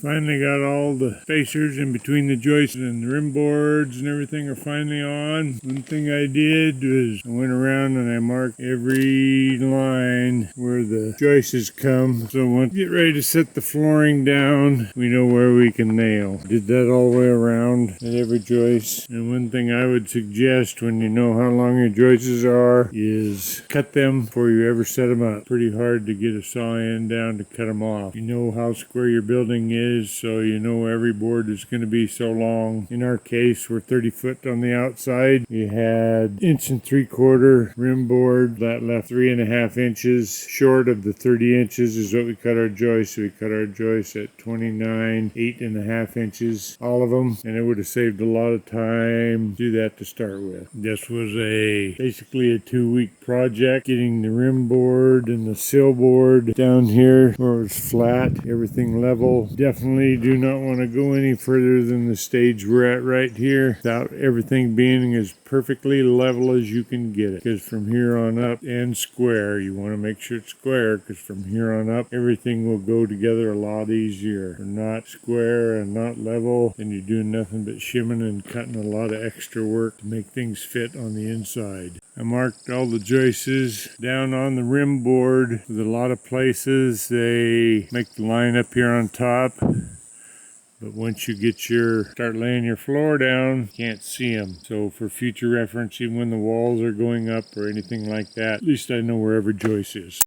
Finally got all the spacers in between the joists and the rim boards and everything are finally on. One thing I did was I went around and I marked every line where the joists come. So once we get ready to set the flooring down, we know where we can nail. Did that all the way around at every joist. And one thing I would suggest when you know how long your joists are is cut them before you ever set them up. Pretty hard to get a saw end down to cut them off. You know how square your building is, so you know every board is going to be so long. In our case, we're 30 foot on the outside. We had 1 3/4 rim board that left 3.5 inches short of the 30 inches is what we cut our joists. So we cut our joists at 29 8.5 inches, all of them, and it would have saved a lot of time to do that to start with. This was basically a 2-week project, getting the rim board and the sill board down here where it was flat, everything level. Definitely do not want to go any further than the stage we're at right here without everything being as perfectly level as you can get it, because from here on up, and square, you want to make sure it's square, because from here on up everything will go together a lot easier. If you're not square and not level, then you're doing nothing but shimming and cutting a lot of extra work to make things fit on the inside. I marked all the joists down on the rim board. With a lot of places they make the line up here on top, but once you start laying your floor down, you can't see them. So for future reference, even when the walls are going up or anything like that, at least I know where every joist is.